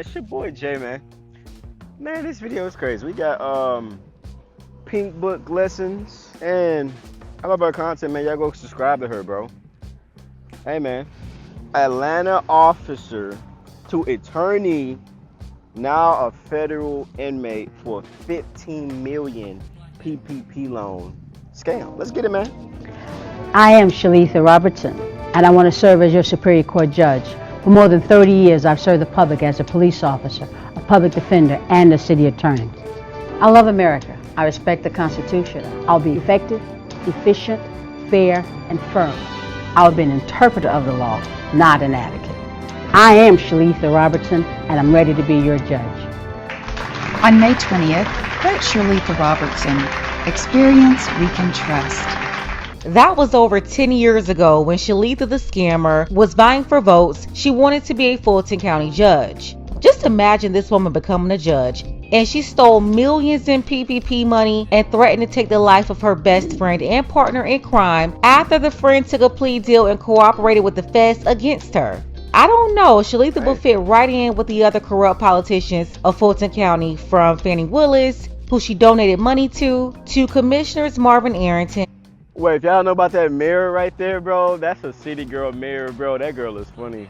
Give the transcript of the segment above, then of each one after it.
It's your boy Jay, man. Man, this video is crazy. We got pink book lessons, and I love her content, man. Y'all go subscribe to her, bro. Hey, man. Atlanta officer to attorney, now a federal inmate for 15 million PPP loan scam. Let's get it, man. I am Shalitha Robertson, and I want to serve as your Superior Court judge. For more than 30 years, I've served the public as a police officer, a public defender, and a city attorney. I love America. I respect the Constitution. I'll be effective, efficient, fair, and firm. I'll be an interpreter of the law, not an advocate. I am Shalitha Robertson, and I'm ready to be your judge. On May 20th, vote Shalitha Robertson. Experience we can trust. That was over 10 years ago when Shalitha the scammer was vying for votes. She wanted to be a Fulton County judge. Just imagine this woman becoming a judge, and she stole millions in PPP money and threatened to take the life of her best friend and partner in crime after the friend took a plea deal and cooperated with the feds against her. I don't know, Shalitha will fit right in with the other corrupt politicians of Fulton County, from Fannie Willis, who she donated money to Commissioners Marvin Arrington. Wait, if y'all know about that mirror right there, bro, that's a city girl mirror, bro. That girl is funny.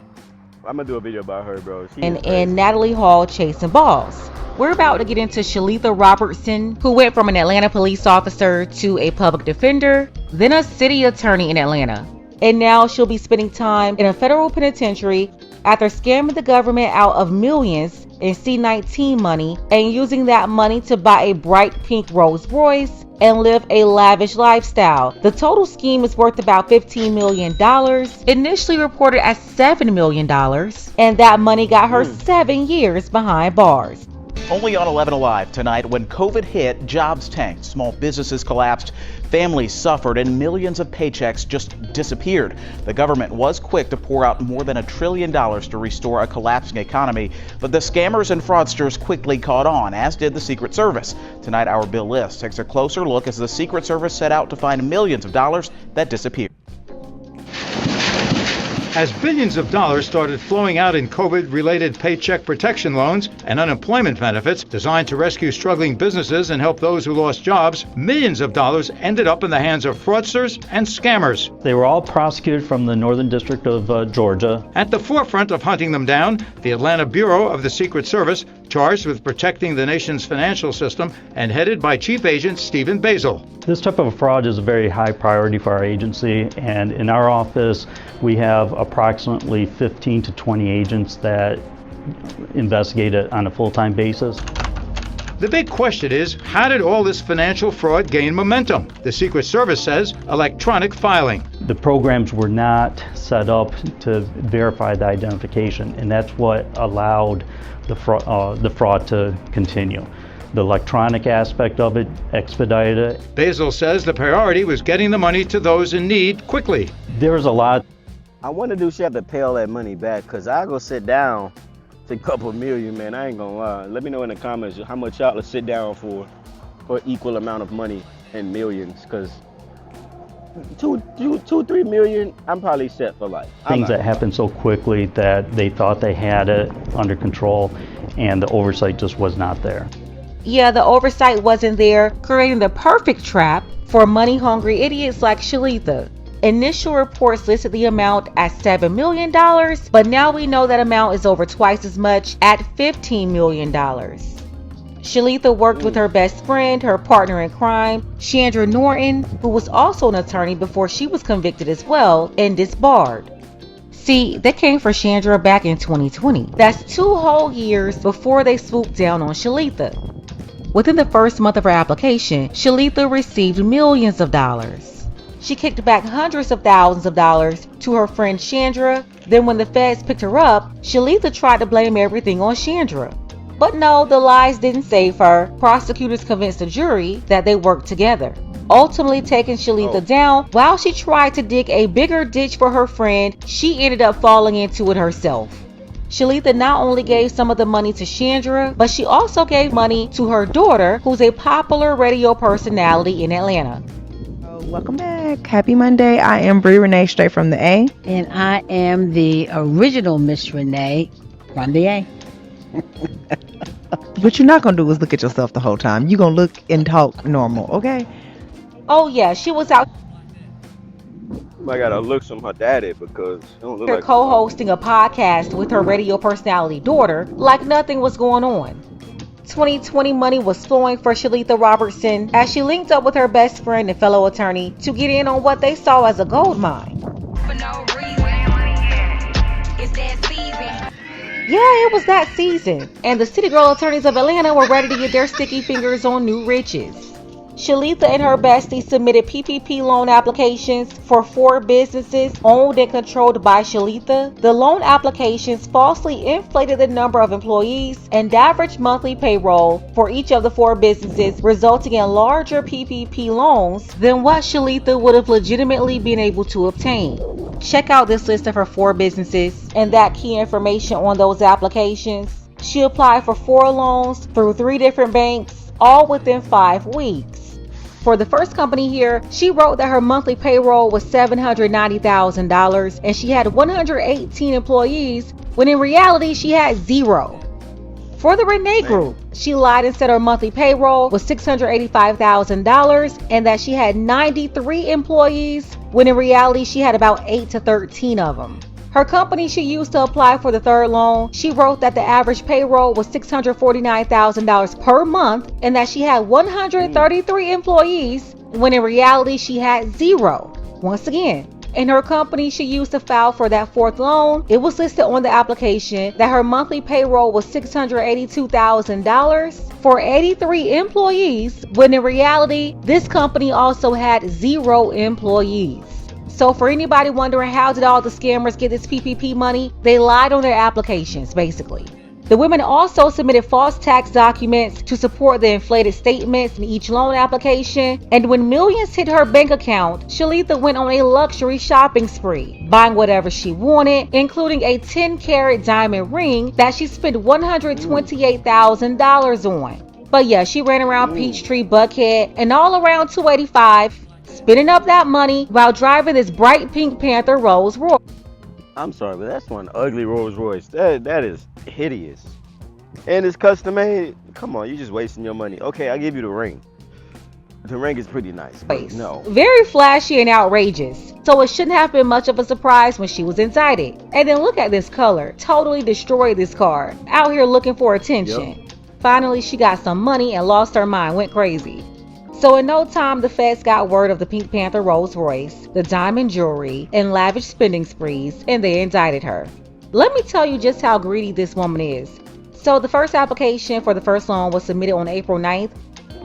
I'm gonna do a video about her, bro. And Natalie Hall chasing balls. We're about to get into Shalitha Robertson, who went from an Atlanta police officer to a public defender, then a city attorney in Atlanta. And now she'll be spending time in a federal penitentiary after scamming the government out of millions in C-19 money and using that money to buy a bright pink Rolls Royce and live a lavish lifestyle. The total scheme is worth about $15 million, initially reported as $7 million, and that money got her 7 years behind bars. Only on 11 Alive tonight, when COVID hit, jobs tanked, small businesses collapsed, families suffered, and millions of paychecks just disappeared. The government was quick to pour out more than $1 trillion to restore a collapsing economy, but the scammers and fraudsters quickly caught on, as did the Secret Service. Tonight, our Bill List takes a closer look as the Secret Service set out to find millions of dollars that disappeared. As billions of dollars started flowing out in COVID-related paycheck protection loans and unemployment benefits designed to rescue struggling businesses and help those who lost jobs, millions of dollars ended up in the hands of fraudsters and scammers. They were all prosecuted from the Northern District of Georgia. At the forefront of hunting them down, the Atlanta Bureau of the Secret Service, charged with protecting the nation's financial system and headed by Chief Agent Stephen Basil. This type of fraud is a very high priority for our agency, and in our office we have approximately 15 to 20 agents that investigate it on a full-time basis. The big question is, how did all this financial fraud gain momentum? The Secret Service says electronic filing. The programs were not set up to verify the identification, and that's what allowed the fraud to continue. The electronic aspect of it expedited it. Basil says the priority was getting the money to those in need quickly. There's a lot. I wonder, do she have to pay all that money back? Because I go sit down to a couple million, man. I ain't gonna lie. Let me know in the comments how much y'all to sit down for equal amount of money in millions. Because 3 million, I'm probably set for life. Things that happened so quickly that they thought they had it under control, and the oversight just was not there. Yeah, the oversight wasn't there, creating the perfect trap for money-hungry idiots like Shalitha. Initial reports listed the amount at $7 million, but now we know that amount is over twice as much at $15 million. Shalitha worked with her best friend, her partner in crime, Chandra Norton, who was also an attorney before she was convicted as well and disbarred. See, they came for Chandra back in 2020. That's 2 whole years before they swooped down on Shalitha. Within the first month of her application, Shalitha received millions of dollars. She kicked back hundreds of thousands of dollars to her friend Chandra. Then when the feds picked her up, Shalitha tried to blame everything on Chandra. But no, the lies didn't save her. Prosecutors convinced the jury that they worked together, ultimately taking Shalitha down. While she tried to dig a bigger ditch for her friend, she ended up falling into it herself. Shalitha not only gave some of the money to Chandra, but she also gave money to her daughter, who's a popular radio personality in Atlanta. Welcome back. Happy Monday. I am Bree Renee, straight from the A. And I am the original Miss Renee from the A. What you're not gonna do is look at yourself the whole time. You're gonna look and talk normal, okay? Oh yeah, she was out I gotta look from her daddy because it don't look here like co-hosting a podcast with her radio personality daughter like nothing was going on. 2020 money was flowing for Shalita Robertson as she linked up with her best friend and fellow attorney to get in on what they saw as a gold mine. For no reason. It's that season. Yeah, it was that season, and the City Girl attorneys of Atlanta were ready to get their sticky fingers on new riches. Shalita and her bestie submitted PPP loan applications for 4 businesses owned and controlled by Shalita. The loan applications falsely inflated the number of employees and average monthly payroll for each of the 4 businesses, resulting in larger PPP loans than what Shalita would have legitimately been able to obtain. Check out this list of her 4 businesses and that key information on those applications. She applied for 4 loans through 3 different banks, all within 5 weeks. For the first company here, she wrote that her monthly payroll was $790,000 and she had 118 employees, when in reality she had 0. For the Renee Group, she lied and said her monthly payroll was $685,000 and that she had 93 employees, when in reality she had about 8 to 13 of them. Her company she used to apply for the third loan, she wrote that the average payroll was $649,000 per month and that she had 133 employees, when in reality she had 0. Once again, in her company she used to file for that 4th loan, it was listed on the application that her monthly payroll was $682,000 for 83 employees, when in reality this company also had 0 employees. So for anybody wondering how did all the scammers get this PPP money, they lied on their applications, basically. The women also submitted false tax documents to support the inflated statements in each loan application, and when millions hit her bank account, Shalita went on a luxury shopping spree, buying whatever she wanted, including a 10-carat diamond ring that she spent $128,000 on. But yeah, she ran around Peachtree, Buckhead, and all around 285, spending up that money while driving this bright pink Panther Rolls Royce. I'm sorry, but that's one ugly Rolls Royce. That is hideous. And it's custom made. Come on, you're just wasting your money. Okay, I'll give you the ring. The ring is pretty nice, but no. Very flashy and outrageous. So it shouldn't have been much of a surprise when she was indicted. And then look at this color. Totally destroyed this car. Out here looking for attention. Yep. Finally, she got some money and lost her mind, went crazy. So in no time, the feds got word of the Pink Panther Rolls Royce, the diamond jewelry, and lavish spending sprees, and they indicted her. Let me tell you just how greedy this woman is. So the first application for the first loan was submitted on April 9th.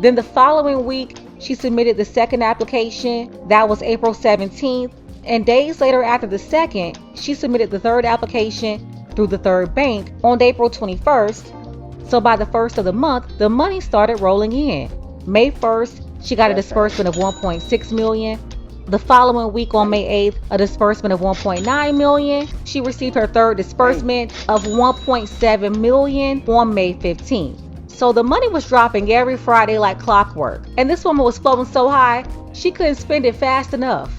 Then the following week, she submitted the second application. That was April 17th. And days later after the second, she submitted the third application through the third bank on April 21st. So by the first of the month, the money started rolling in. May 1st, she got a disbursement of $1.6 million. The following week on May 8th, a disbursement of $1.9 million. She received her third disbursement of $1.7 million on May 15th. So the money was dropping every Friday like clockwork. And this woman was floating so high, she couldn't spend it fast enough.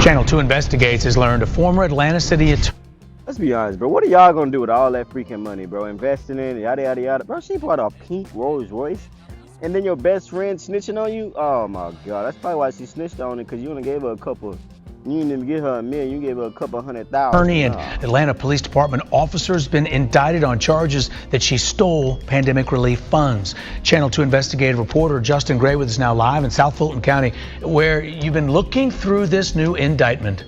Channel 2 Investigates has learned a former Atlanta City attorney. Let's be honest, bro. What are y'all gonna do with all that freaking money, bro? Investing in it, yada yada yada. Bro, she bought a pink Rolls Royce, and then your best friend snitching on you. Oh my God, that's probably why she snitched on it, because you only gave her a couple. You didn't even give her $1 million. You gave her a couple $100,000. Attorney and Atlanta Police Department officers been indicted on charges that she stole pandemic relief funds. Channel 2 investigative reporter Justin Gray with us now live in South Fulton County, where you've been looking through this new indictment.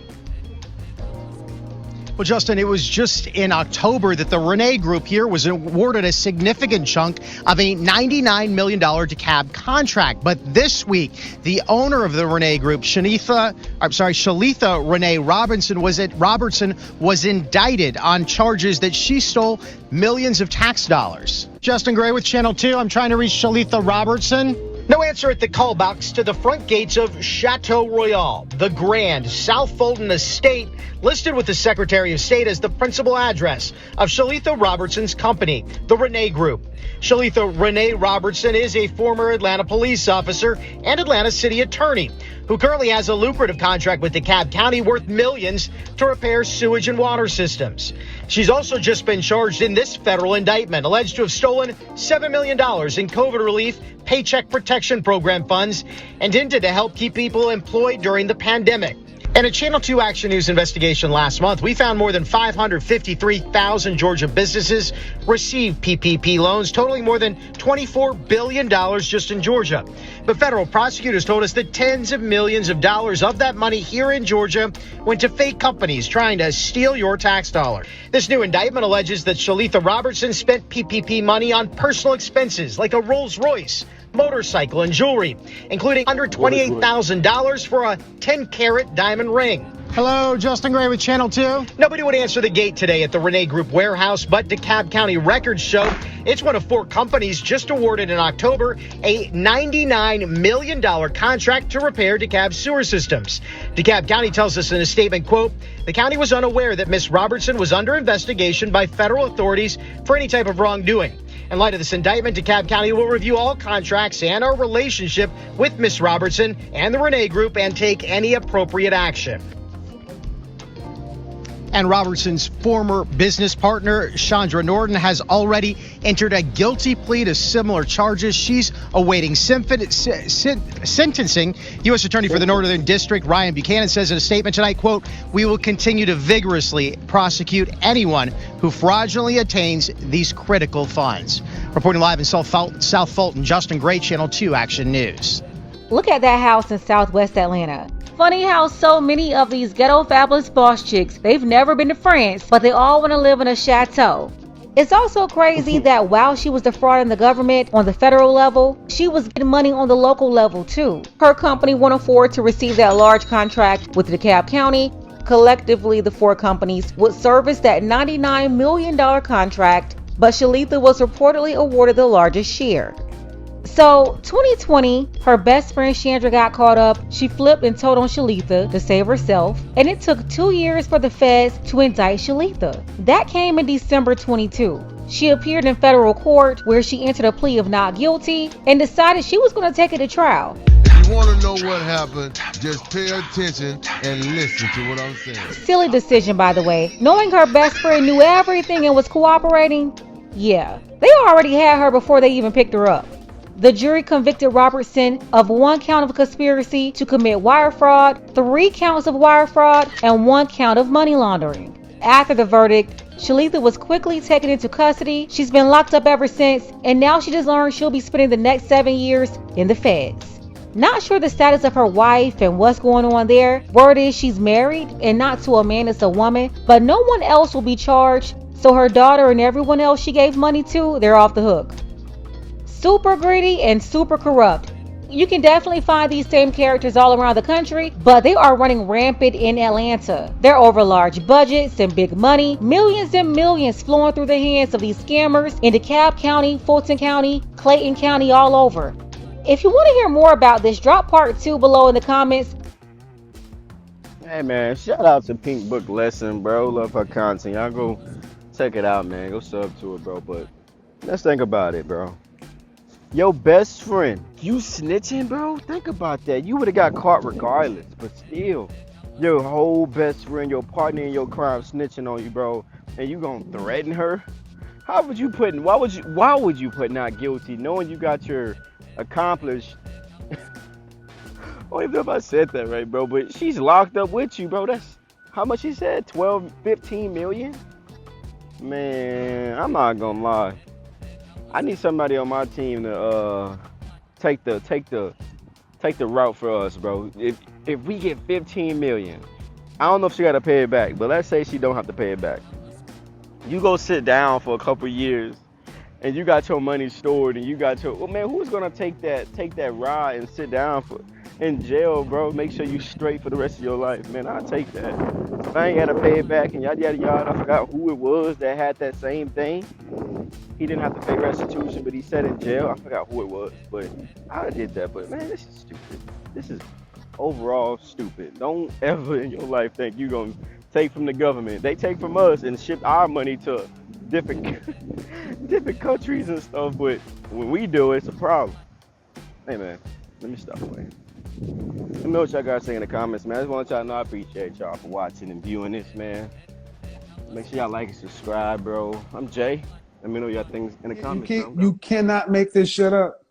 Well, Justin, it was just in October that the Renee Group here was awarded a significant chunk of a $99 million DeKalb contract. But this week, the owner of the Renee Group, Shalita Renee Robertson, was indicted on charges that she stole millions of tax dollars. Justin Gray with Channel 2. I'm trying to reach Shalita Robertson. No answer at the call box to the front gates of Chateau Royal, the grand South Fulton estate, listed with the Secretary of State as the principal address of Shalita Robertson's company, the Renee Group. Shalita Renee Robertson is a former Atlanta police officer and Atlanta city attorney who currently has a lucrative contract with DeKalb County worth millions to repair sewage and water systems. She's also just been charged in this federal indictment, alleged to have stolen $7 million in COVID relief Paycheck Protection Program funds intended to help keep people employed during the pandemic. In a Channel 2 Action News investigation last month, we found more than 553,000 Georgia businesses received PPP loans, totaling more than $24 billion just in Georgia. But federal prosecutors told us that tens of millions of dollars of that money here in Georgia went to fake companies trying to steal your tax dollar. This new indictment alleges that Shalitha Robertson spent PPP money on personal expenses like a Rolls Royce, motorcycle, and jewelry, including under $28,000 for a 10-carat diamond ring. Hello, Justin Gray with Channel 2. Nobody would answer the gate today at the Renee Group warehouse, but DeKalb County records show it's one of 4 companies just awarded in October a $99 million contract to repair DeKalb sewer systems. DeKalb County tells us in a statement, quote, "The county was unaware that Ms. Robertson was under investigation by federal authorities for any type of wrongdoing. In light of this indictment, DeKalb County will review all contracts and our relationship with Ms. Robertson and the Renee Group and take any appropriate action." And Robertson's former business partner, Chandra Norton, has already entered a guilty plea to similar charges. She's awaiting sentencing. U.S. Attorney for the Northern District, Ryan Buchanan, says in a statement tonight, quote, "We will continue to vigorously prosecute anyone who fraudulently attains these critical funds." Reporting live in South Fulton, Justin Gray, Channel 2 Action News. Look at that house in Southwest Atlanta. Funny how so many of these ghetto fabulous boss chicks, they've never been to France, but they all want to live in a chateau. It's also crazy that while she was defrauding the government on the federal level, she was getting money on the local level too. Her company won't afford to receive that large contract with DeKalb County. Collectively, the 4 companies would service that $99 million contract, but Shalitha was reportedly awarded the largest share. So, 2020, her best friend Chandra got caught up. She flipped and told on Shalitha to save herself, and it took 2 years for the feds to indict Shalitha. That came in December 22. She appeared in federal court where she entered a plea of not guilty and decided she was going to take it to trial. If you want to know what happened, just pay attention and listen to what I'm saying. Silly decision, by the way. Knowing her best friend knew everything and was cooperating, yeah, they already had her before they even picked her up. The jury convicted Robertson of 1 count of conspiracy to commit wire fraud, 3 counts of wire fraud, and 1 count of money laundering. After the verdict, Shalitha was quickly taken into custody. She's been locked up ever since, and now she just learned she'll be spending the next 7 years in the feds. Not sure the status of her wife and what's going on there. Word is she's married, and not to a man, it's a woman, but no one else will be charged, so her daughter and everyone else she gave money to, they're off the hook. Super greedy and super corrupt. You can definitely find these same characters all around the country, but they are running rampant in Atlanta. They're over large budgets and big money, millions and millions flowing through the hands of these scammers in DeKalb County, Fulton County, Clayton County, all over. If you want to hear more about this, drop part 2 below in the comments. Hey man, shout out to Pink Book Lesson, bro. Love her content. Y'all go check it out, man. Go sub to it, bro. But let's think about it, bro. Your best friend, you snitching, bro? Think about that. You would have got caught regardless, but still, your whole best friend, your partner in your crime, snitching on you, bro, and you gonna threaten her? Why would you put not guilty, knowing you got your accomplice? I don't even know if I said that right, bro, but she's locked up with you, bro. That's how much she said? 12, 15 million? Man, I'm not gonna lie. I need somebody on my team to take the route for us, bro. If we get 15 million, I don't know if she gotta pay it back, but let's say she don't have to pay it back. You go sit down for a couple years, and you got your money stored, and you got your man. Who's gonna take that ride and sit down in jail, bro? Make sure you straight for the rest of your life, man. I'll take that. If I ain't gotta pay it back and yada yada yada, I forgot who it was that had that same thing. He didn't have to pay restitution, but he sat in jail. I forgot who it was, but I did that. But man, this is stupid. This is overall stupid. Don't ever in your life think you're gonna take from the government. They take from us and ship our money to different countries and stuff. But when we do, it's a problem. Hey man, Let me stop playing. Let me know what y'all guys say in the comments, man. I just want y'all to know I appreciate y'all for watching and viewing this, man. Make sure y'all like and subscribe, bro. I'm Jay. Let me know y'all things in the comments, bro. You cannot make this shit up.